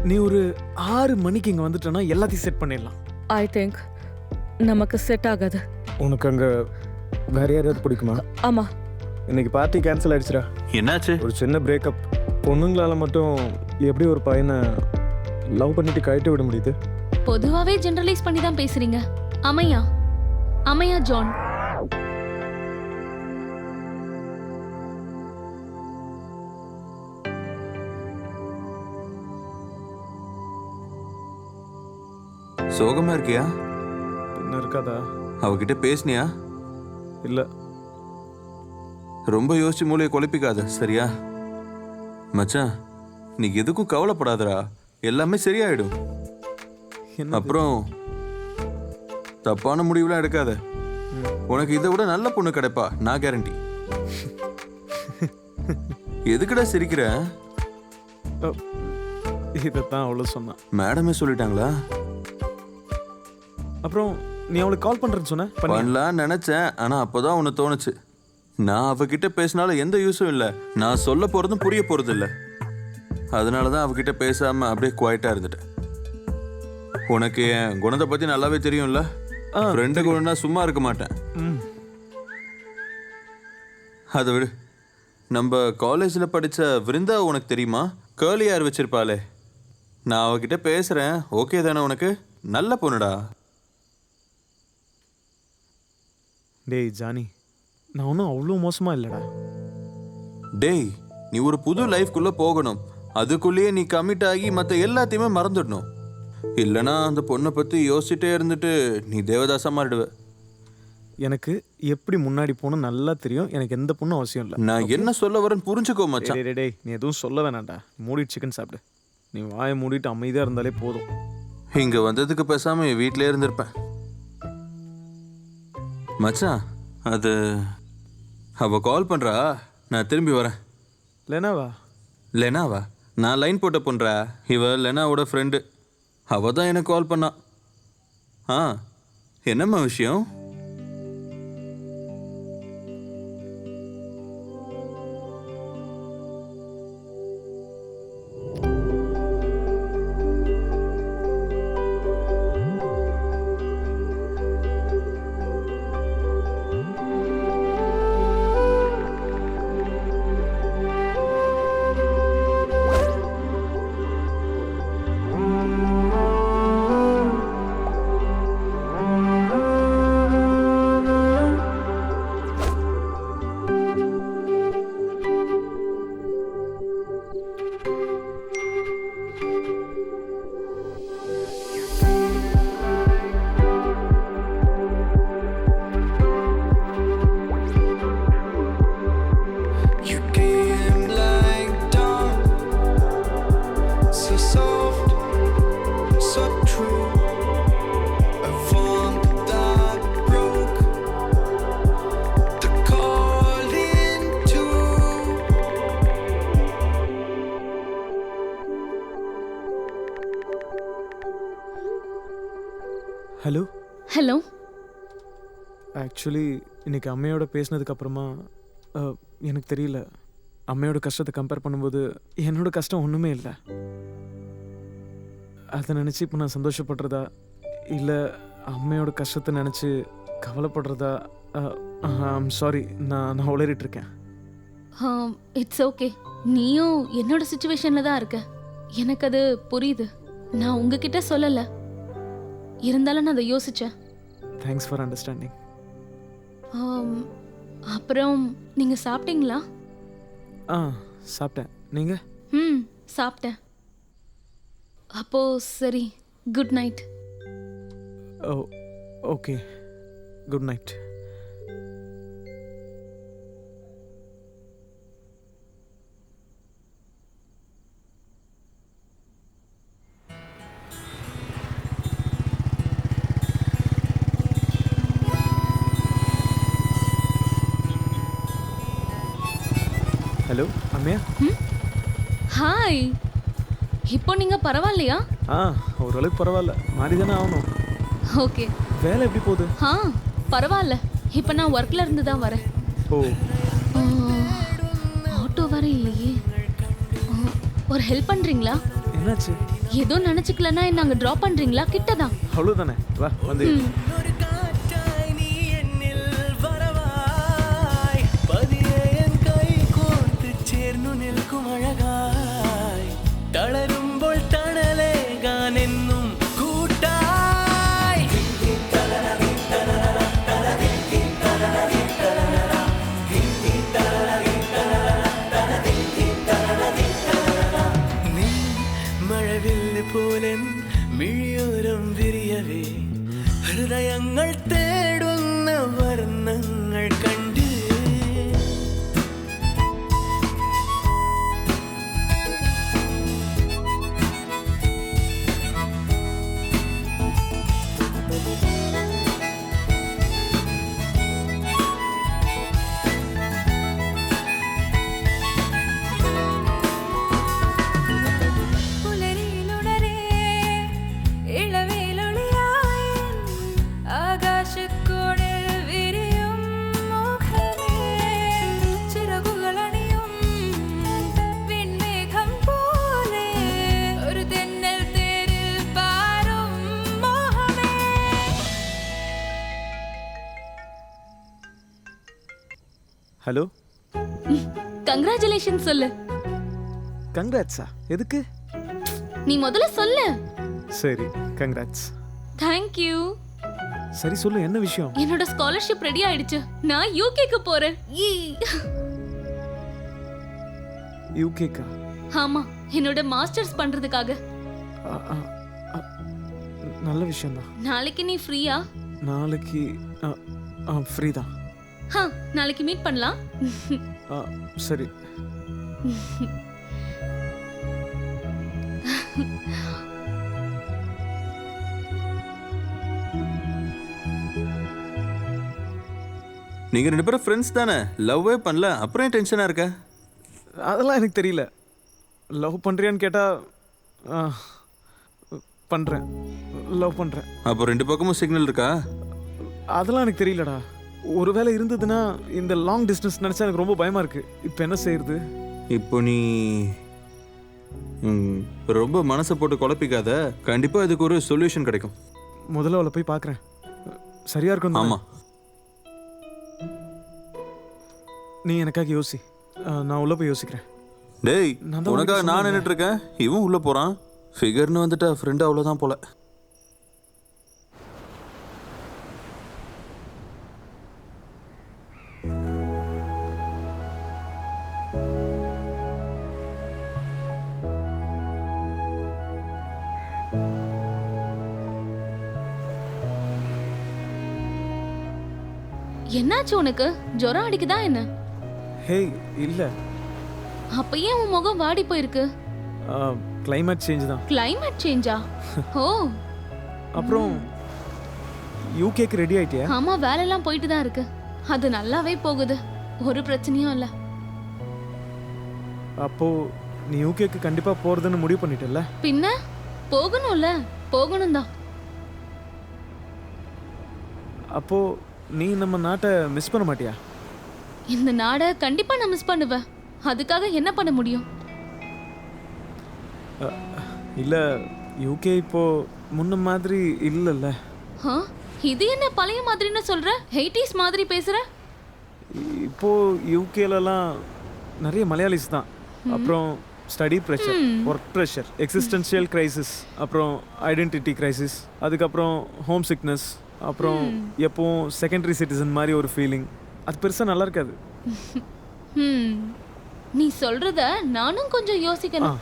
நீ ஒரு 6 மணிக்கு இங்கே வந்துட்டேன்னா எல்லாத்தையும் செட் பண்ணிடலாம். ஐ திங்க் நமக்கு செட் ஆகாது. உனக்கு அங்கே வேற யாராவது பிடிக்குமா? ஆமா. இன்னைக்கு பார்ட்டி கேன்சல் ஆயிடுச்சுடா. என்னாச்சு? ஒரு சின்ன பிரேக்கப். பொண்ணுங்களால மட்டும் எப்படி ஒரு பையனை லவ் பண்ணிட்டு கழட்டி விட முடியுது? பொதுவாவே ஜெனரலைஸ் பண்ணி தான் பேசுறீங்க. அமையா அமையா ஜான். சோகமா இருக்கியா? என்ன இருக்காதா? அவகிட்ட பேசுனியா? இல்லை. ரொம்ப யோசிச்சு மூளையை குழப்பிக்காத, சரியா? மச்சான், நீ எதுக்கும் கவலைப்படாதடா, எல்லாமே சரியாயிடும். அப்புறம் தப்பான முடிவுலாம் எடுக்காத. உனக்கு இதை விட நல்ல பொண்ணு கிடைப்பா, நான் கேரண்டி. எதுக்குடா சிரிக்கிற? இதைத்தான் அவ்வளோ சொன்னான். மேடமே சொல்லிட்டாங்களா? அப்புறம் நீ அவளுக்கு கால் பண்ணுறேன்னு சொன்ன? பண்ணலான்னு நினைச்சேன், ஆனா அப்போதான் உனக்கு தோணுச்சு. நான் அவகிட்ட பேசினாலும் எந்த யூஸும் இல்லை, நான் சொல்ல போறதும் புரிய போறது இல்லை. அதனாலதான் அவகிட்ட பேசாம அப்படியே குவாய்ட்டா இருந்துட்டேன். உனக்கு என் குணத்தை பத்தி நல்லாவே தெரியும்ல. ஃப்ரெண்டு குணம்னா சும்மா இருக்க மாட்டேன். அதை விடு. நம்ம காலேஜில் படித்த விருந்தா உனக்கு தெரியுமா? கேர்லி ஹேர் வச்சிருப்பாளே, நான் அவகிட்ட பேசுறேன். ஓகே தானே உனக்கு? நல்ல பொண்ணுடா. டேய் ஜானி, நான் ஒன்றும் அவ்வளோ மோசமாக இல்லைடா. டேய், நீ ஒரு புது லைஃப்குள்ளே போகணும். அதுக்குள்ளேயே நீ கமிட் ஆகி மற்ற எல்லாத்தையுமே மறந்துடணும். இல்லைனா அந்த பொண்ணை பற்றி யோசிச்சுட்டே இருந்துட்டு நீ தேவதாசா மாறிடுவ. எனக்கு எப்படி முன்னாடி போகணும் நல்லா தெரியும். எனக்கு எந்த பொண்ணும் அவசியம் இல்லை. நான் என்ன சொல்ல வரேன்னு புரிஞ்சுக்கோ மச்சான். டேய், நீ எதுவும் சொல்ல வேணாம்டா. மூடிட்டு சிக்கன் சாப்பிடு. நீ வாயை மூடிட்டு அமைதியாக இருந்தாலே போதும். இங்கே வந்ததுக்கு பேசாமல் என் வீட்டிலே இருந்திருப்பேன். மச்சான், அது அவள் கால் பண்ணுறா, நான் திரும்பி வரேன். லெனாவா? லெனாவா? நான் லைன் போட்ட பொண்ணுறா. இவ லெனாவோட ஃப்ரெண்டு. அவள் தான் எனக்கு கால் பண்ணா. என்னம்மா விஷயம்? ஹலோ. ஹலோ. ஆக்சுவலி இன்னைக்கு அம்மையோட பேசினதுக்கு அப்புறமா எனக்கு தெரியல, அம்மையோட கஷ்டத்தை கம்பேர் பண்ணும்போது என்னோட கஷ்டம் ஒன்றுமே இல்லை. அதை நினச்சி இப்போ நான் சந்தோஷப்படுறதா இல்லை அம்மையோட கஷ்டத்தை நினச்சி கவலைப்படுறதா? ஐம் சாரி, நான் உளறிட்டு இருக்கேன். It's okay. நீயும் என்னோட சுச்சுவேஷன்ல தான் இருக்க. எனக்கு அது புரியுது. நான் உங்ககிட்ட சொல்லலை, இருந்தாலும் நான் அதை யோசிச்சேன். Thanks for understanding. அப்புறம் நீங்க சாப்பிட்டீங்களா? சாப்பிட்டேன். நீங்க? சாப்பிட்டேன். அப்போ சரி, good night. Oh okay, good night. Hello அம்மையா. ஹாய். இப்போ நீங்க பரவாயில்லையா? ஓரளவுக்கு பரவாயில்ல. மாறி தானே ஆகணும். ஓகே. வேலை எப்படி போகுது? பரவாயில்ல. இப்போ நான் ஒர்க்ல இருந்து தான் வரேன். ஓ. ஆட்டோ வர இல்லையே. ஒரு ஹெல்ப் பண்றீங்களா? என்னாச்சு? ஏதோ நினைச்சுக்கலன்னா என்ன அங்க டிராப் பண்றீங்களா? கிட்டதான். அவ்வளோதானே, வா வந்து ஒரு காற்றாய் நீ என்னில் வரவாய் பதியே என் கை கோர்த்து சேர்ந்து நிற்கும் அழகாய் தளரும்போல் தணலே கான் என்னும் கூட்டாய் நீ மழவில்லு போலன் മിഴിയോരം വിരിയവേ ഹൃദയങ്ങൾ തേടുന്ന വർണ്ണങ്ങൾ കണ്ട് ஹலோ, கங்க்ராச்சுலேஷன் சொல்லு. கங்க்ராட்ஸா? எதுக்கு? நீ முதல்ல சொல்லு. சரி, கங்க்ராட்ஸ். தேங்க்யூ. சரி சொல்லு, என்ன விஷயம்? என்னோட ஸ்காலர்ஷிப் ரெடி ஆயிடுச்சு. நான் யூகேக்கு போறேன். யூகேக்கா? ஆமா, என்னோட மாஸ்டர்ஸ் பண்றதுக்காக. நல்ல விஷயம்தான். நாளைக்கு நீ ஃப்ரீயா? நாளைக்கு ஃப்ரீ தான். நாளைக்கு மீட் பண்ணலாம். சரி. நீங்க 2 பேரும் ஃப்ரெண்ட்ஸ் தானே? லவ்வே பண்ணல, அப்புறம் ஏன் டென்ஷனா இருக்க? அதெல்லாம் எனக்கு தெரியல. லவ் பண்ணுறியான்னு கேட்டால் பண்ணுறேன், லவ் பண்ணுறேன். அப்போ 2 பக்கமும் சிக்னல் இருக்கா? அதெல்லாம் எனக்கு தெரியலடா. ஒருவேளை இருந்ததுன்னா இந்த லாங் டிஸ்டன்ஸ் நினச்சா எனக்கு ரொம்ப பயமாக இருக்குது. இப்போ என்ன செய்யறது? இப்போ நீ ரொம்ப மனசை போட்டு குழப்பிக்காத. கண்டிப்பாக இதுக்கு ஒரு சொல்யூஷன் கிடைக்கும். முதல்ல அவளை போய் பார்க்குறேன். சரியாக இருக்கும். ஆமாம், நீ எனக்காக யோசி, நான் உள்ளே போய் யோசிக்கிறேன். டேய், நான் தான் உனக்காக உனக்கு நான் நின்றுட்டு இருக்கேன், இவன் உள்ளே போகிறான். ஃபிகர்னு வந்துட்டா ஃப்ரெண்டு அவ்வளோதான் போல. என்னாச்சு உனக்கு? ஜுரம் அடிக்குதா என்ன? ஹேய், இல்லை. அப்ப ஏன் உன் முகம் வாடி போயிருக்கு? கிளைமேட் சேஞ்ச் தான். கிளைமேட் சேஞ்சா? ஓ. அப்புறம் யூகேக்கு ரெடி ஆயிட்டியா? ஆமா, வேலையெல்லாம் போயிட்டு தான் இருக்கு. அது நல்லாவே போகுது, ஒரு பிரச்சனையும் இல்ல. அப்போ நீ யூகேக்கு கண்டிப்பா போறதுன்னு முடிவு பண்ணிட்டல? பின்ன போகணும்ல, போகணும் தான். அப்போ நீ நம்ம நாட்டை மிஸ் பண்ண மாட்டியா? இந்த நாடை கண்டிப்பா நான் மிஸ் பண்ணுவேன். அதுக்காக என்ன பண்ண முடியும்? இல்ல, யூகே இப்போ முன்ன மாதிரி இல்லைல்ல. இது என்ன பழைய மாதிரின்னு சொல்ற? 80s மாதிரி பேசுற? இப்போ யூகேலலாம் நிறைய மலையாளிஸ் தான். அப்புறம் study pressure, work pressure, existential crisis, அப்புறம் ஐடென்டிட்டி கிரைசிஸ், அதுக்கப்புறம் ஹோம் சிக்னஸ், அப்புறம் எப்பவும் செகண்டரி சிட்டிசன் மாதிரி ஒரு ஃபீலிங். அது பெருசாக நல்லா இருக்காது. நீ சொல்றத நானும் கொஞ்சம் யோசிக்கணும்.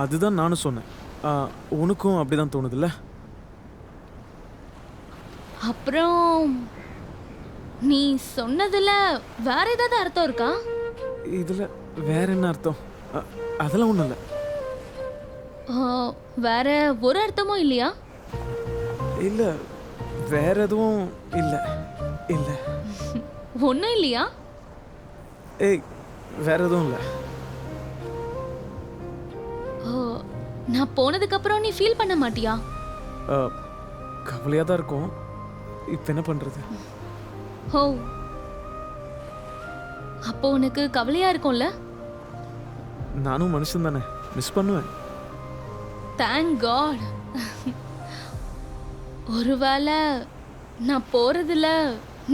அதுதான் நானும் சொன்னேன். உனக்கும் அப்படிதான் தோணுதுல்ல? அப்புறம் நீ சொன்னதுல வேற ஏதாவது அர்த்தம் இருக்கா? இதுல வேற என்ன அர்த்தம்? அதெல்லாம் ஒண்ணும் இல்ல. வேற ஒரு அர்த்தமும் இல்லையா? இல்ல, வேற எதுவும் இல்ல. இல்ல, ஒன்னும் இல்லையா? ஏய், வேற எதுவும் இல்ல. நான் போனதுக்கு அப்புறம் நீ ஃபீல் பண்ண மாட்டியா? கவலையா தான் இருக்கும். இப்ப என்ன பண்றது? ஓ, அப்போ உனக்கு கவலையா இருக்கும்ல? நானும் மனுஷன் தானே, மிஸ் பண்ணுவேன். Thank God. ஒருவேளை நான் போறதுல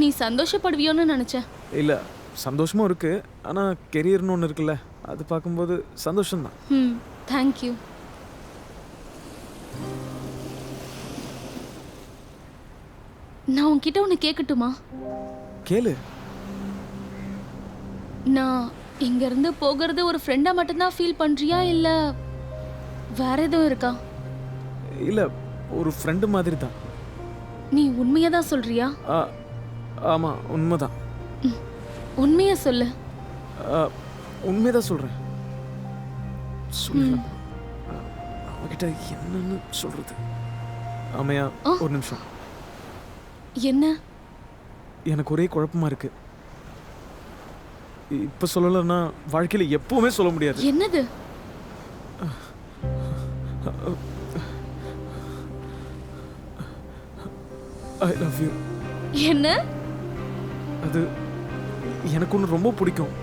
நீ சந்தோஷப்படுவியோன்னு நினைச்சேன். இல்லை, சந்தோஷமும் இருக்கு. ஆனால் கெரியர்னு ஒன்று இருக்குல்ல, அது பார்க்கும்போது சந்தோஷம்தான். தேங்க்யூ. நான் உன்கிட்ட ஒன்று கேட்கட்டுமா? கேளு. நான் இங்கேருந்து போகிறது ஒரு ஃப்ரெண்டாக மட்டும்தான் ஃபீல் பண்ணுறியா இல்லை வேற எதுவும் இருக்கா? இல்லை, ஒரு ஃப்ரெண்டு மாதிரி தான். நீ உண்மையாக தான் சொல்கிறியா? ஆமாம், உண்மைதான். உண்மையை சொல்லு. உண்மைதான் சொல்கிறேன். சொல்லலாம். அவகிட்ட என்னன்னு சொல்கிறது? ஆமையா, ஒரு நிமிஷம். என்ன? எனக்கு ஒரே குழப்பமா இருக்கு. இப்போ சொல்லலைன்னா வாழ்க்கையில் எப்பவுமே சொல்ல முடியாது. என்னது? ஐ லவ் யூ. என்ன? அது எனக்கு ஒன்று ரொம்ப பிடிக்கும்.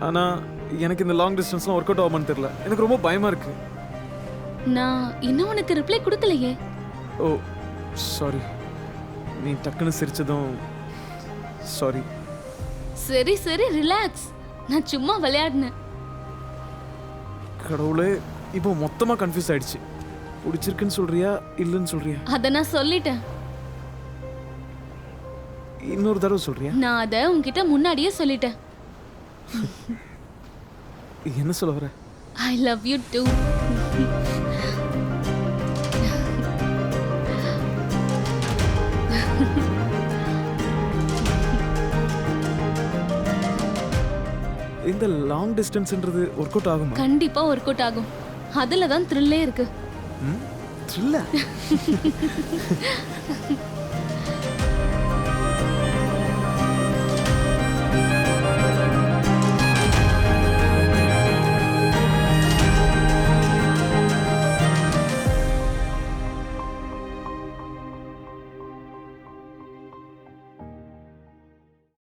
ஆனால் எனக்கு இந்த லாங் டிஸ்டன்ஸ்லாம் ஒர்க் அவுட் ஆகுமான்னு தெரியல. எனக்கு ரொம்ப பயமாக இருக்கு. நான் இன்னும் உனக்கு ரிப்ளை கொடுக்கலையே. ஓ சாரி. நீ டக்குன்னு சிரிச்சதும் சாரி. சரி சரி, ரிலாக்ஸ். நான் சும்மா விளையாடினேன். கடவுளே, இப்போ மொத்தமாக கன்ஃபியூஸ் ஆயிடுச்சு. பிடிச்சிருக்குன்னு சொல்றியா இல்லைன்னு சொல்றியா? அதை நான் சொல்லிட்டேன். இன்னொரு தடவை சொல்றியா? நான் அதை உன்கிட்ட முன்னாடியே சொல்லிட்டேன். என்ன சொல்ல வர? I love you too. இந்த லாங் டிஸ்டன்ஸ்ன்றது ஒர்க் அவுட் ஆகுமா? கண்டிப்பா ஒர்க் அவுட் ஆகும். அதுல தான் த்ரில்லே இருக்கு. த்ரில்லா?